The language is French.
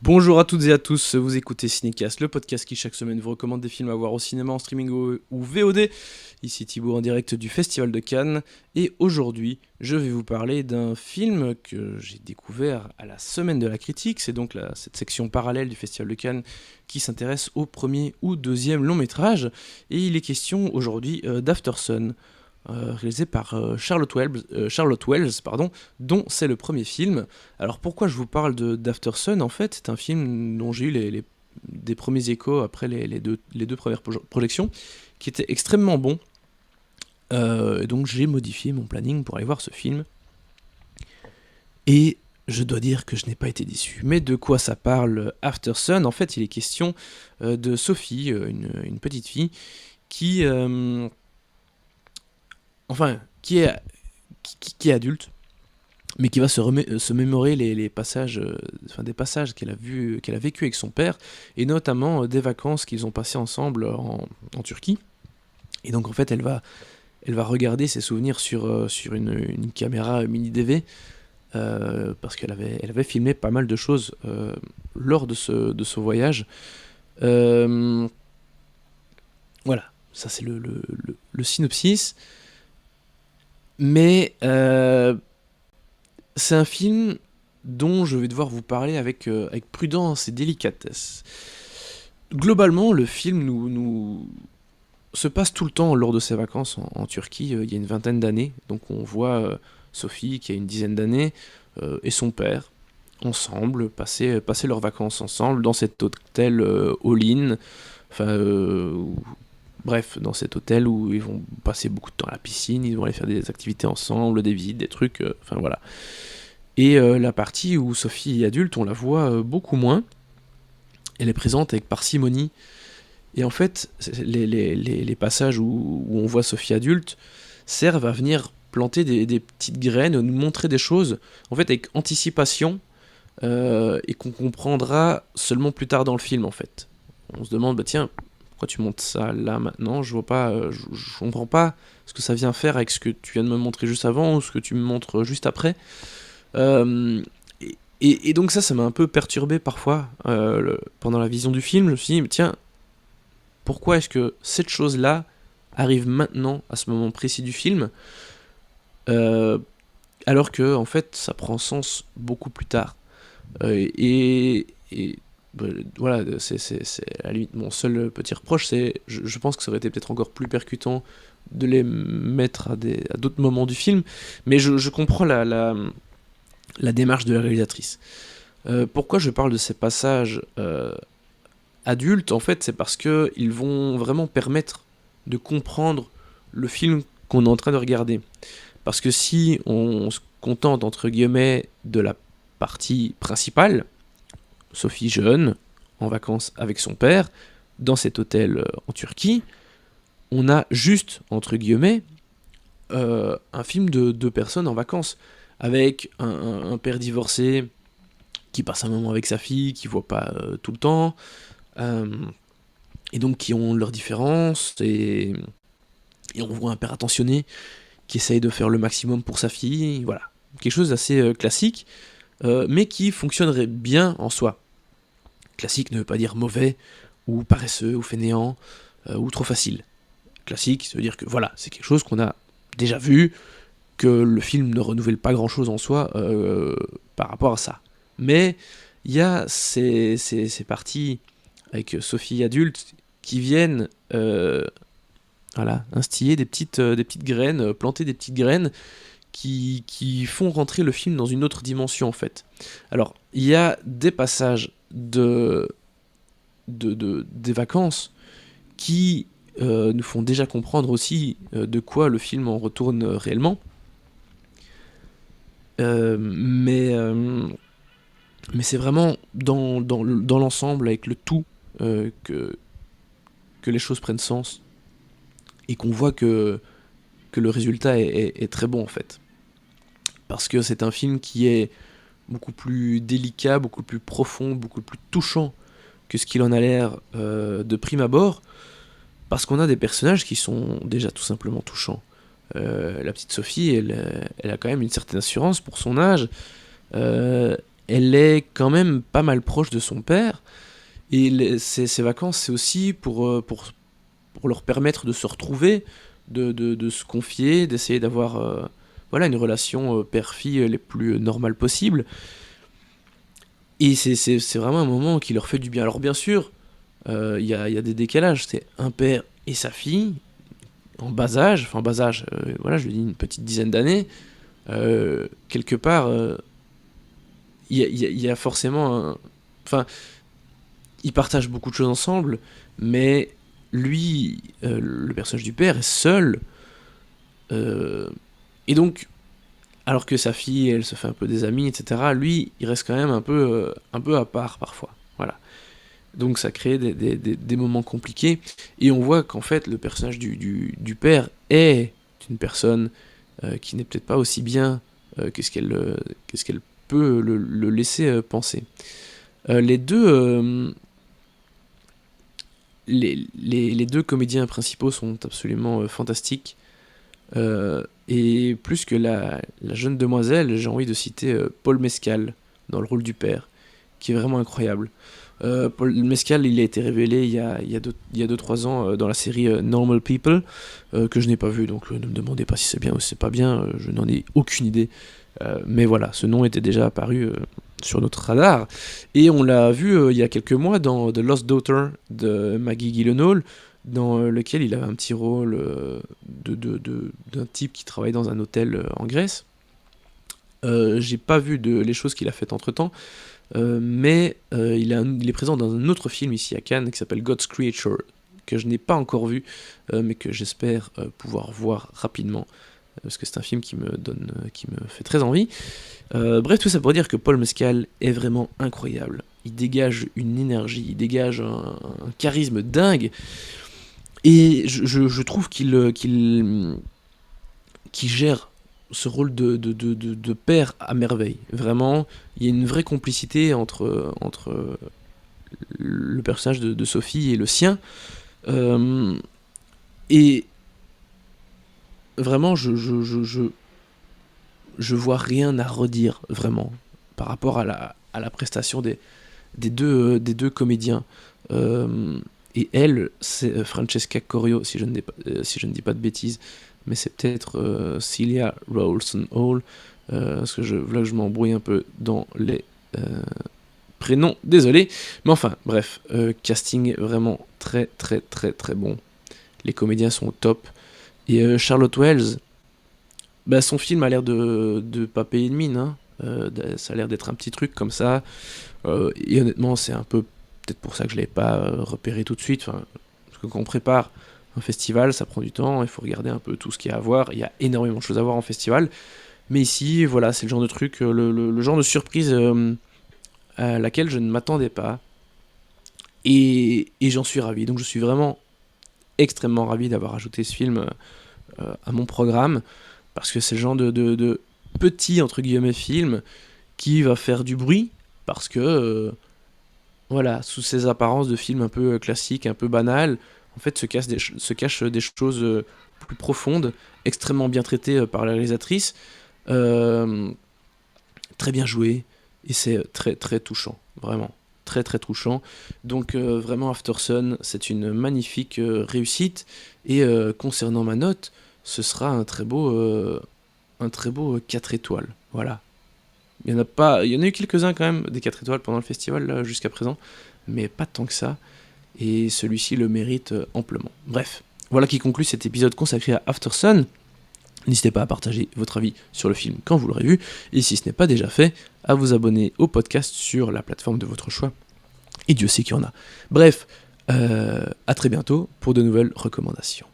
Bonjour à toutes et à tous, vous écoutez Cinécast, le podcast qui chaque semaine vous recommande des films à voir au cinéma, en streaming ou VOD. Ici Thibaut en direct du Festival de Cannes, et aujourd'hui je vais vous parler d'un film que j'ai découvert à la Semaine de la Critique. C'est donc cette section parallèle du Festival de Cannes qui s'intéresse au premier ou deuxième long métrage, et il est question aujourd'hui d'Aftersun, réalisé par Charlotte Wells, pardon, dont c'est le premier film. Alors pourquoi je vous parle d'Aftersun? En fait, c'est un film dont j'ai eu des premiers échos après les deux premières projections, qui était extrêmement bon. Donc j'ai modifié mon planning pour aller voir ce film. Et je dois dire que je n'ai pas été déçu. Mais de quoi ça parle Aftersun? En fait, il est question de Sophie, une petite fille, qui... enfin, qui est adulte, mais qui va se mémorer les passages, des passages qu'elle a vécu avec son père, et notamment des vacances qu'ils ont passées ensemble en Turquie. Et donc en fait, elle va regarder ses souvenirs sur une caméra mini DV, parce elle avait filmé pas mal de choses lors de ce voyage. Euh, voilà, ça c'est le synopsis. Mais c'est un film dont je vais devoir vous parler avec prudence et délicatesse. Globalement, le film se passe tout le temps lors de ses vacances en Turquie, il y a une vingtaine d'années. Donc on voit Sophie, qui a une dizaine d'années, et son père, ensemble, passer leurs vacances ensemble dans cet hôtel all-in. Enfin, bref, dans cet hôtel où ils vont passer beaucoup de temps à la piscine, ils vont aller faire des activités ensemble, des visites, des trucs, enfin voilà. Et la partie où Sophie est adulte, on la voit beaucoup moins. Elle est présente avec parcimonie. Et en fait, les passages où on voit Sophie adulte servent à venir planter des petites graines, nous montrer des choses, en fait, avec anticipation, et qu'on comprendra seulement plus tard dans le film, en fait. On se demande, bah tiens, pourquoi tu montes ça là maintenant? Je vois pas, je comprends pas ce que ça vient faire avec ce que tu viens de me montrer juste avant ou ce que tu me montres juste après. Euh, et donc ça m'a un peu perturbé parfois pendant la vision du film. Je me suis dit, mais tiens, pourquoi est-ce que cette chose-là arrive maintenant, à ce moment précis du film, euh, alors que en fait ça prend sens beaucoup plus tard. Et bah, voilà, c'est à la limite mon seul petit reproche, c'est je pense que ça aurait été peut-être encore plus percutant de les mettre à d'autres moments du film, mais je comprends la démarche de la réalisatrice. Pourquoi je parle de ces passages adultes? En fait, c'est parce que ils vont vraiment permettre de comprendre le film qu'on est en train de regarder. Parce que si on se contente, entre guillemets, de la partie principale, Sophie jeune, en vacances avec son père, dans cet hôtel en Turquie, on a juste, entre guillemets, un film de deux personnes en vacances, avec un père divorcé qui passe un moment avec sa fille, qui voit pas tout le temps, euh, et donc qui ont leurs différences, et on voit un père attentionné qui essaye de faire le maximum pour sa fille, voilà. Quelque chose d'assez classique, mais qui fonctionnerait bien en soi. Classique ne veut pas dire mauvais, ou paresseux, ou fainéant, ou trop facile. Classique, ça veut dire que voilà, c'est quelque chose qu'on a déjà vu, que le film ne renouvelle pas grand-chose en soi par rapport à ça. Mais il y a ces parties avec Sophie adulte qui viennent voilà, instiller des petites graines, planter des petites graines qui font rentrer le film dans une autre dimension en fait. Alors, il y a des passages des vacances qui nous font déjà comprendre aussi de quoi le film en retourne réellement. Euh, mais, euh, mais c'est vraiment dans l'ensemble, avec le tout, que les choses prennent sens et qu'on voit que le résultat est très bon en fait. Parce que c'est un film qui est beaucoup plus délicat, beaucoup plus profond, beaucoup plus touchant que ce qu'il en a l'air de prime abord, parce qu'on a des personnages qui sont déjà tout simplement touchants. La petite Sophie, elle a quand même une certaine assurance pour son âge. elle est quand même pas mal proche de son père, et ces vacances, c'est aussi pour leur permettre de se retrouver, de se confier, d'essayer d'avoir voilà, une relation père-fille les plus normales possibles. Et c'est vraiment un moment qui leur fait du bien. Alors bien sûr, y a des décalages. C'est un père et sa fille, en bas âge, enfin bas âge, voilà, je lui dis une petite dizaine d'années. Quelque part, il y a forcément enfin, ils partagent beaucoup de choses ensemble, mais lui, le personnage du père, est seul. euh, et donc, alors que sa fille, elle se fait un peu des amis, etc., lui, il reste quand même un peu à part parfois. Voilà. Donc ça crée des moments compliqués. Et on voit qu'en fait, le personnage du père est une personne qui n'est peut-être pas aussi bien qu'est-ce qu'elle peut le laisser penser. Les deux, les deux comédiens principaux sont absolument fantastiques. Et plus que la jeune demoiselle, j'ai envie de citer Paul Mescal dans le rôle du père, qui est vraiment incroyable. Paul Mescal, il a été révélé il y a 2-3 ans dans la série Normal People, que je n'ai pas vu, donc ne me demandez pas si c'est bien ou si c'est pas bien, je n'en ai aucune idée. Mais voilà, ce nom était déjà apparu sur notre radar. Et on l'a vu il y a quelques mois dans The Lost Daughter de Maggie Gyllenhaal, dans lequel il avait un petit rôle d'un type qui travaille dans un hôtel en Grèce. J'ai pas vu les choses qu'il a faites entre temps, mais il est présent dans un autre film ici à Cannes qui s'appelle God's Creature, que je n'ai pas encore vu, mais que j'espère pouvoir voir rapidement, parce que c'est un film qui me fait très envie. Bref, tout ça pour dire que Paul Mescal est vraiment incroyable. Il dégage une énergie, il dégage un charisme dingue, et je trouve qu'il gère ce rôle de père à merveille. Vraiment, il y a une vraie complicité entre le personnage de Sophie et le sien. Euh, et vraiment, je vois rien à redire, vraiment, par rapport à la prestation des deux comédiens. Euh, et elle, c'est Francesca Corio, si je ne dis pas de bêtises, mais c'est peut-être Celia Rowlson Hall, parce que là je m'embrouille un peu dans les euh, prénoms, désolé. Mais enfin, bref, casting vraiment très très très très bon. Les comédiens sont au top. Et Charlotte Wells, bah, son film a l'air de pas payer de mine, hein. Ça a l'air d'être un petit truc comme ça. Et honnêtement, c'est un peu peut-être pour ça que je ne l'ai pas repéré tout de suite. Enfin, parce que quand on prépare un festival, ça prend du temps, il faut regarder un peu tout ce qu'il y a à voir. Il y a énormément de choses à voir en festival. Mais ici, voilà, c'est le genre de truc, le genre de surprise à laquelle je ne m'attendais pas. Et j'en suis ravi. Donc je suis vraiment extrêmement ravi d'avoir ajouté ce film à mon programme. Parce que c'est le genre de petit, entre guillemets, film qui va faire du bruit. Parce que voilà, sous ces apparences de films un peu classiques, un peu banals, en fait se cachent des choses plus profondes, extrêmement bien traitées par la réalisatrice, euh, très bien jouées, et c'est très très touchant, vraiment, très très touchant. Donc vraiment Aftersun, c'est une magnifique réussite, et concernant ma note, ce sera un très beau 4 étoiles, voilà. Il y en a pas, il y en a eu quelques-uns quand même, des 4 étoiles pendant le festival là, jusqu'à présent, mais pas tant que ça, et celui-ci le mérite amplement. Bref, voilà qui conclut cet épisode consacré à Aftersun. N'hésitez pas à partager votre avis sur le film quand vous l'aurez vu, et si ce n'est pas déjà fait, à vous abonner au podcast sur la plateforme de votre choix, et Dieu sait qu'il y en a. Bref, à très bientôt pour de nouvelles recommandations.